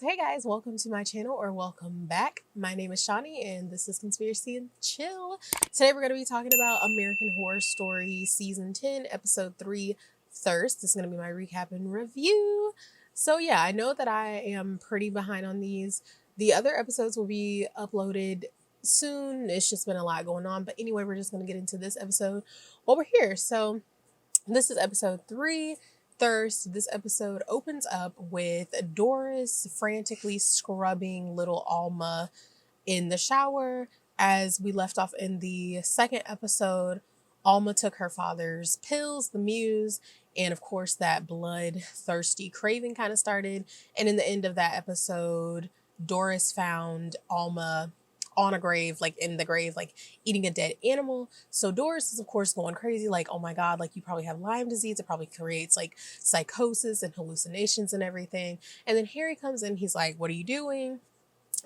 So hey guys, welcome to my channel or welcome back. My name is Shawnee and this is Conspiracy and Chill. Today we're going to be talking about American Horror Story Season 10, Episode 3, Thirst. This is going to be my recap and review. So yeah, I know that I am pretty behind on these. The other episodes will be uploaded soon. It's just been a lot going on. But anyway, we're just going to get into this episode while we're here. So this is episode 3, Thirst. This episode opens up with Doris frantically scrubbing little Alma in the shower. As we left off in the second episode, Alma took her father's pills, the Muse, and of course that blood-thirsty craving kind of started. And in the end of that episode, Doris found Alma on a grave, like in the grave, like eating a dead animal. So Doris is of course going crazy, like, oh my God, like you probably have Lyme disease. It probably creates like psychosis and hallucinations and everything. And then Harry comes in, he's like, what are you doing?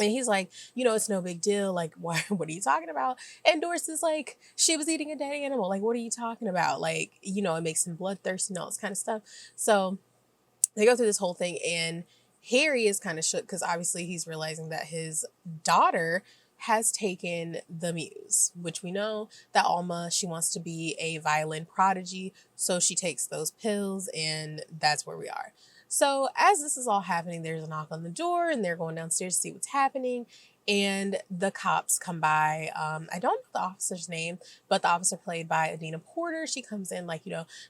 And he's like, it's no big deal. Like, why, what are you talking about? And Doris is like, she was eating a dead animal. Like, what are you talking about? Like, it makes him bloodthirsty and all this kind of stuff. So they go through this whole thing and Harry is kind of shook because obviously he's realizing that his daughter has taken the Muse, which we know that Alma, she wants to be a violin prodigy. So she takes those pills and that's where we are. So as this is all happening, there's a knock on the door and they're going downstairs to see what's happening. And the cops come by. I don't know the officer's name, but the officer played by Adina Porter. She comes in like,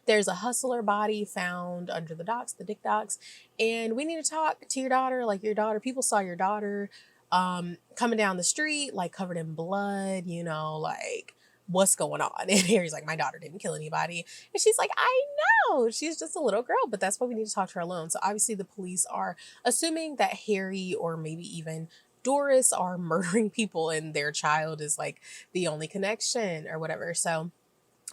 there's a hustler body found under the docks, the dick docks. And we need to talk to your daughter. Like your daughter, people saw your daughter coming down the street, like covered in blood, like what's going on? And Harry's like, my daughter didn't kill anybody. And she's like, I know, she's just a little girl, but that's why we need to talk to her alone. So obviously the police are assuming that Harry or maybe even Doris are murdering people and their child is like the only connection or whatever. So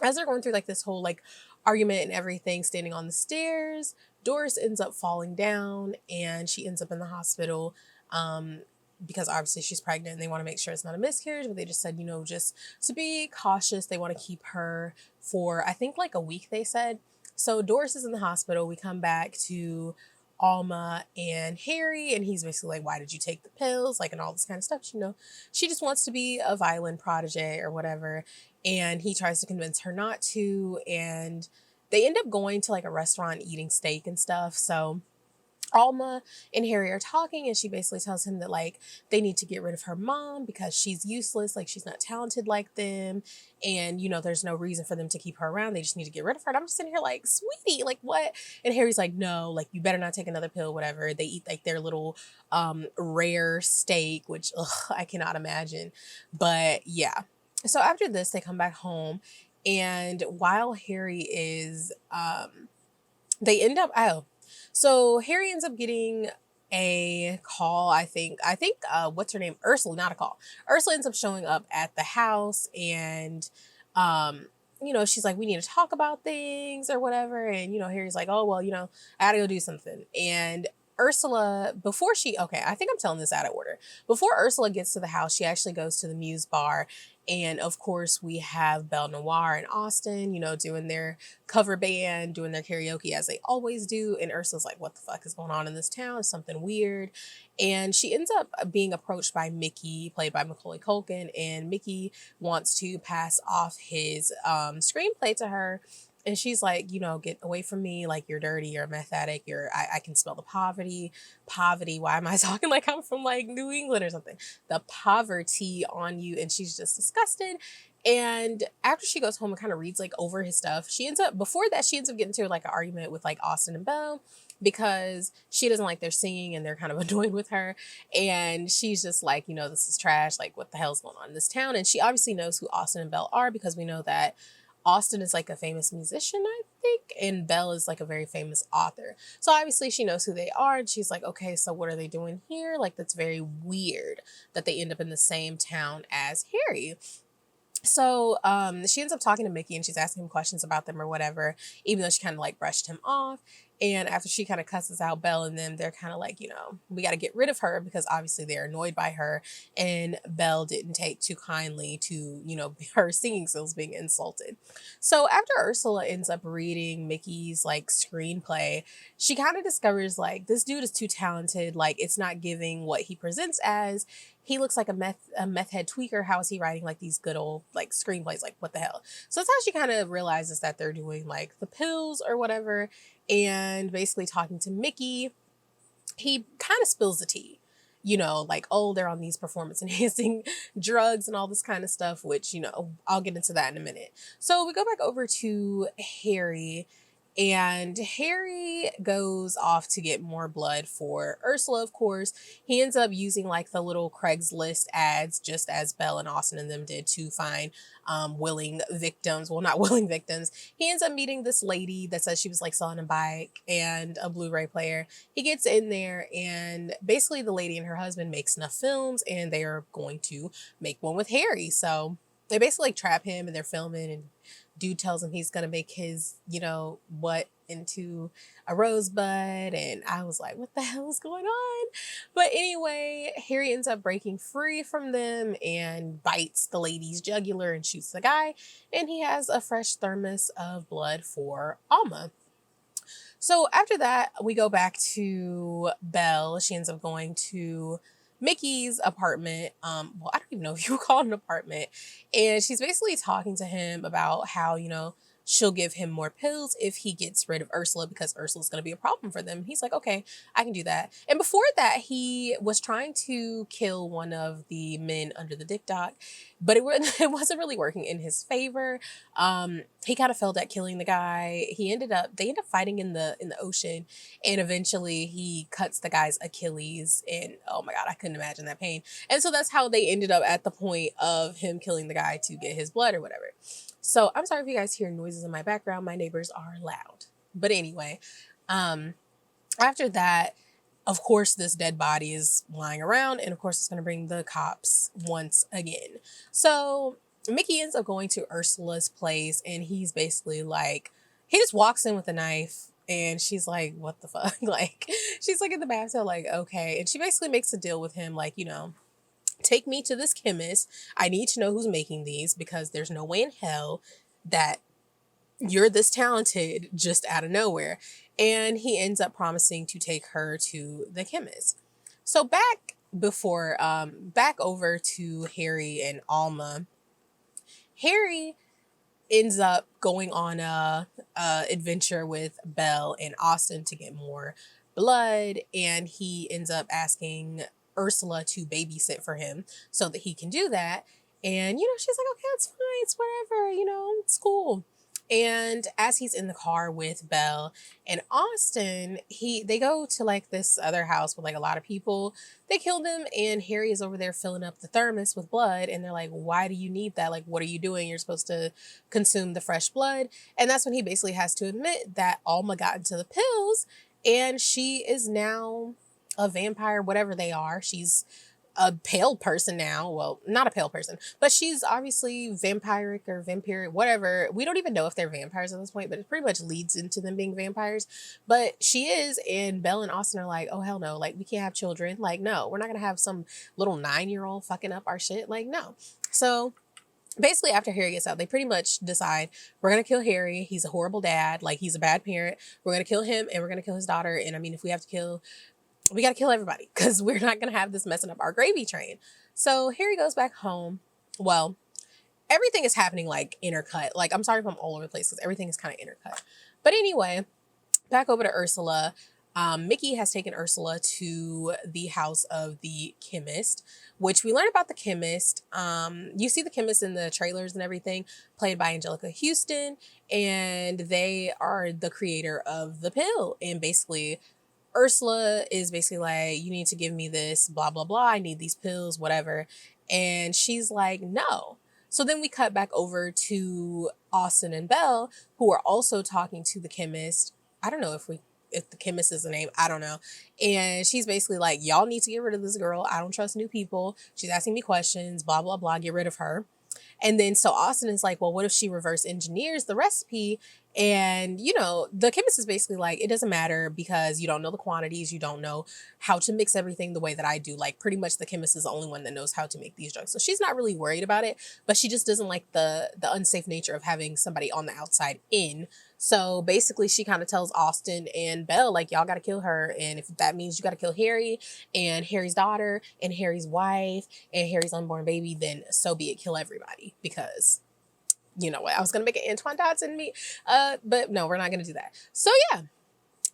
as they're going through like this whole like argument and everything, standing on the stairs, Doris ends up falling down and she ends up in the hospital. Because obviously she's pregnant and they want to make sure it's not a miscarriage, but they just said, just to be cautious, they want to keep her for, I think like a week, they said. So Doris is in the hospital. We come back to Alma and Harry, and he's basically like, why did you take the pills? Like, and all this kind of stuff. She just wants to be a violin protege or whatever. And he tries to convince her not to. And they end up going to like a restaurant, eating steak and stuff. So Alma and Harry are talking and she basically tells him that like they need to get rid of her mom because she's useless, like she's not talented like them, and there's no reason for them to keep her around. They just need to get rid of her. And I'm just sitting here like, sweetie, like what? And Harry's like, no, like you better not take another pill, whatever. They eat like their little rare steak, which I cannot imagine. But yeah. So after this they come back home, and while Harry is they end up so Harry ends up getting a call, I think, what's her name? Ursula, not a call. Ursula ends up showing up at the house and, she's like, we need to talk about things or whatever. And, Harry's like, oh, well, I gotta go do something. And Ursula, I think I'm telling this out of order. Before Ursula gets to the house, she actually goes to the Muse bar. And of course, we have Belle Noire and Austin, doing their cover band, doing their karaoke as they always do. And Ursula's like, what the fuck is going on in this town? It's something weird. And she ends up being approached by Mickey, played by Macaulay Culkin. And Mickey wants to pass off his screenplay to her. And she's like, get away from me. Like, you're dirty. You're a meth addict. I can smell the poverty. Why am I talking like I'm from like New England or something? The poverty on you. And she's just disgusted. And after she goes home and kind of reads like over his stuff, before that, she ends up getting into like an argument with like Austin and Belle because she doesn't like their singing and they're kind of annoyed with her. And she's just like, this is trash. Like, what the hell's going on in this town? And she obviously knows who Austin and Belle are because we know that Austin is like a famous musician, I think, and Belle is like a very famous author. So obviously she knows who they are, and she's like, okay, so what are they doing here? Like, that's very weird that they end up in the same town as Harry. So she ends up talking to Mickey and she's asking him questions about them or whatever, even though she kind of like brushed him off. And after she kind of cusses out Belle and them, they're kind of like, we got to get rid of her because obviously they're annoyed by her. And Belle didn't take too kindly to, her singing skills being insulted. So after Ursula ends up reading Mickey's like screenplay, she kind of discovers like this dude is too talented. Like it's not giving what he presents as. He looks like a meth head tweaker. How is he writing like these good old like screenplays? Like what the hell? So that's how she kind of realizes that they're doing like the pills or whatever. And basically talking to Mickey, he kind of spills the tea. Like, oh, they're on these performance enhancing drugs and all this kind of stuff, which, I'll get into that in a minute. So we go back over to Harry. And Harry goes off to get more blood for Ursula, of course. He ends up using like the little Craigslist ads, just as Belle and Austin and them did, to find willing victims. Well, not willing victims. He ends up meeting this lady that says she was like selling a bike and a Blu-ray player. He gets in there and basically the lady and her husband make snuff films and they are going to make one with Harry. So they basically like trap him and they're filming, and dude tells him he's gonna make his, what into a rosebud. And I was like, what the hell is going on? But anyway, Harry ends up breaking free from them and bites the lady's jugular and shoots the guy. And he has a fresh thermos of blood for Alma. So after that, we go back to Belle. She ends up going to Mickey's apartment. Well, I don't even know if you would call it an apartment. And she's basically talking to him about how, she'll give him more pills if he gets rid of Ursula because Ursula's going to be a problem for them. He's like, okay, I can do that. And before that, he was trying to kill one of the men under the dick dock, but it wasn't really working in his favor. He kind of failed at killing the guy. They end up fighting in the ocean, and eventually he cuts the guy's Achilles, and oh my God, I couldn't imagine that pain. And so that's how they ended up at the point of him killing the guy to get his blood or whatever. So I'm sorry if you guys hear noises in my background. My neighbors are loud. But anyway, after that, of course, this dead body is lying around. And of course, it's going to bring the cops once again. So Mickey ends up going to Ursula's place. And he's basically like, he just walks in with a knife. And she's like, what the fuck? Like, she's like in the bathtub, like, okay. And she basically makes a deal with him, like, take me to this chemist. I need to know who's making these because there's no way in hell that you're this talented just out of nowhere. And he ends up promising to take her to the chemist. So back over to Harry and Alma. Harry ends up going on a adventure with Belle and Austin to get more blood, and he ends up asking Ursula to babysit for him so that he can do that. And she's like, okay, it's fine, it's whatever, it's cool. And as he's in the car with Belle and Austin, they go to like this other house with like a lot of people. They killed him, and Harry is over there filling up the thermos with blood. And they're like, why do you need that? Like, what are you doing? You're supposed to consume the fresh blood. And that's when he basically has to admit that Alma got into the pills and she is now a vampire, whatever they are. She's a pale person now. Well, not a pale person, but she's obviously vampiric or vampiric, whatever. We don't even know if they're vampires at this point, but it pretty much leads into them being vampires. But she is, and Belle and Austin are like, oh, hell no. Like, we can't have children. Like, no, we're not going to have some little 9-year-old fucking up our shit. Like, no. So basically, after Harry gets out, they pretty much decide, we're going to kill Harry. He's a horrible dad. Like, he's a bad parent. We're going to kill him, and we're going to kill his daughter. And I mean, if we have to kill, we got to kill everybody because we're not going to have this messing up our gravy train. So Harry goes back home. Well, everything is happening like intercut. Like, I'm sorry if I'm all over the place because everything is kind of intercut. But anyway, back over to Ursula. Mickey has taken Ursula to the house of the chemist, which we learn about the chemist. You see the chemist in the trailers and everything, played by Angelica Houston, and they are the creator of the pill. And basically, Ursula is basically like, you need to give me this, blah, blah, blah. I need these pills, whatever. And she's like, no. So then we cut back over to Austin and Belle, who are also talking to the chemist. I don't know if the chemist is the name, I don't know. And she's basically like, y'all need to get rid of this girl. I don't trust new people. She's asking me questions, blah, blah, blah. Get rid of her. And then so Austin is like, well, what if she reverse engineers the recipe And, you know, the chemist is basically like, it doesn't matter because you don't know the quantities, you don't know how to mix everything the way that I do. Like, pretty much the chemist is the only one that knows how to make these drugs. So she's not really worried about it, but she just doesn't like the unsafe nature of having somebody on the outside in. So basically, she kind of tells Austin and Belle, like, y'all got to kill her. And if that means you got to kill Harry and Harry's daughter and Harry's wife and Harry's unborn baby, then so be it. Kill everybody, because you know what? I was gonna make an Antoine Dodson me, but no, we're not gonna do that. So yeah.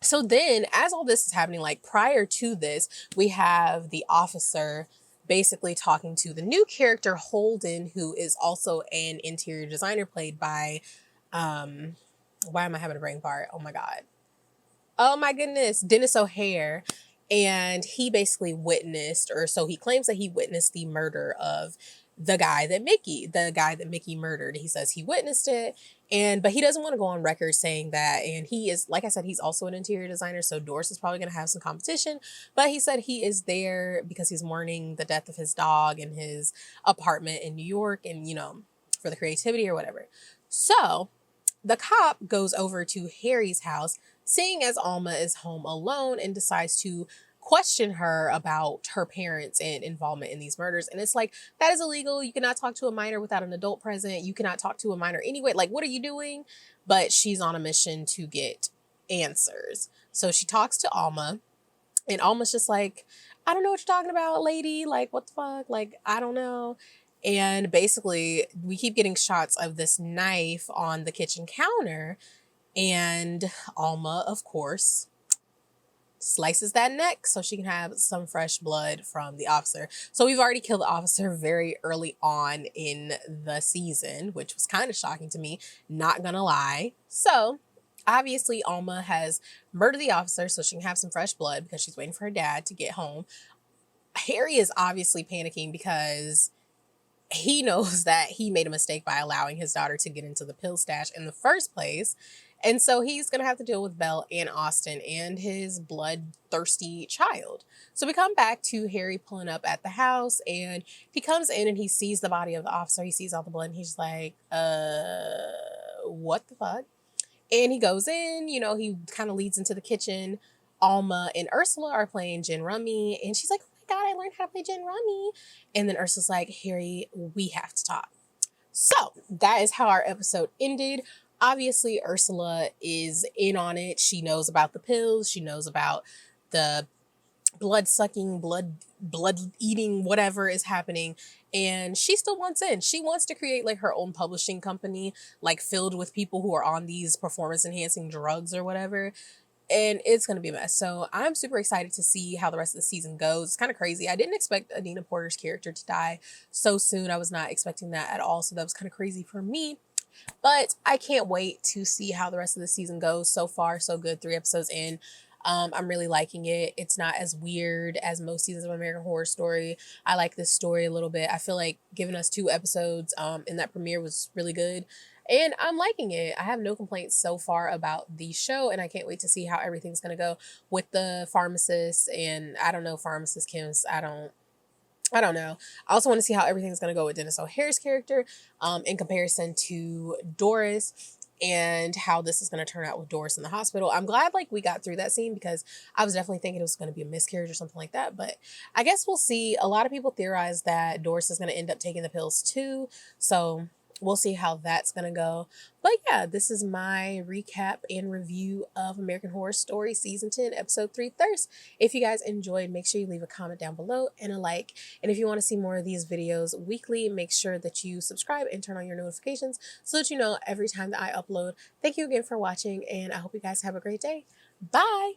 So then, as all this is happening, like prior to this, we have the officer basically talking to the new character Holden, who is also an interior designer, played by, why am I having a brain fart? Oh my god. Oh my goodness, Dennis O'Hare. And he basically witnessed, or so he claims that he witnessed the murder of the guy that Mickey murdered. He says he witnessed it, but he doesn't want to go on record saying that. And he is, like I said, he's also an interior designer, so Doris is probably going to have some competition. But he said he is there because he's mourning the death of his dog in his apartment in New York, and you know, for the creativity or whatever. So the cop goes over to Harry's house, seeing as Alma is home alone, and decides to question her about her parents and involvement in these murders. And it's like, that is illegal. You cannot talk to a minor without an adult present. You cannot talk to a minor anyway. Like, what are you doing? But she's on a mission to get answers. So she talks to Alma, and Alma's just like, I don't know what you're talking about, lady. Like, what the fuck? Like, I don't know. And basically, we keep getting shots of this knife on the kitchen counter. And Alma, of course, slices that neck so she can have some fresh blood from the officer. So we've already killed the officer very early on in the season, which was kind of shocking to me, not gonna lie. So obviously Alma has murdered the officer so she can have some fresh blood because she's waiting for her dad to get home. Harry is obviously panicking because he knows that he made a mistake by allowing his daughter to get into the pill stash in the first place. And so he's going to have to deal with Belle and Austin and his bloodthirsty child. So we come back to Harry pulling up at the house, and he comes in and he sees the body of the officer. He sees all the blood and he's like, what the fuck? And he goes in, you know, he kind of leads into the kitchen. Alma and Ursula are playing gin rummy, and she's like, oh my God, I learned how to play gin rummy. And then Ursula's like, Harry, we have to talk. So that is how our episode ended. Obviously, Ursula is in on it. She knows about the pills. She knows about the blood sucking, blood eating, whatever is happening. And she still wants in. She wants to create like her own publishing company, like filled with people who are on these performance enhancing drugs or whatever. And it's going to be a mess. So I'm super excited to see how the rest of the season goes. It's kind of crazy. I didn't expect Adina Porter's character to die so soon. I was not expecting that at all. So that was kind of crazy for me. But I can't wait to see how the rest of the season goes. So far, so good. 3 episodes in. I'm really liking it. It's not as weird as most seasons of American Horror Story. I like this story a little bit. I feel like giving us 2 episodes in that premiere was really good. And I'm liking it. I have no complaints so far about the show, and I can't wait to see how everything's going to go with the pharmacist. And I don't know, pharmacist Kim's, I don't know. I also want to see how everything's going to go with Dennis O'Hare's character in comparison to Doris, and how this is going to turn out with Doris in the hospital. I'm glad like we got through that scene because I was definitely thinking it was going to be a miscarriage or something like that. But I guess we'll see. A lot of people theorize that Doris is going to end up taking the pills too. So we'll see how that's going to go. But yeah, this is my recap and review of American Horror Story Season 10, Episode 3, Thirst. If you guys enjoyed, make sure you leave a comment down below and a like. And if you want to see more of these videos weekly, make sure that you subscribe and turn on your notifications so that you know every time that I upload. Thank you again for watching, and I hope you guys have a great day. Bye!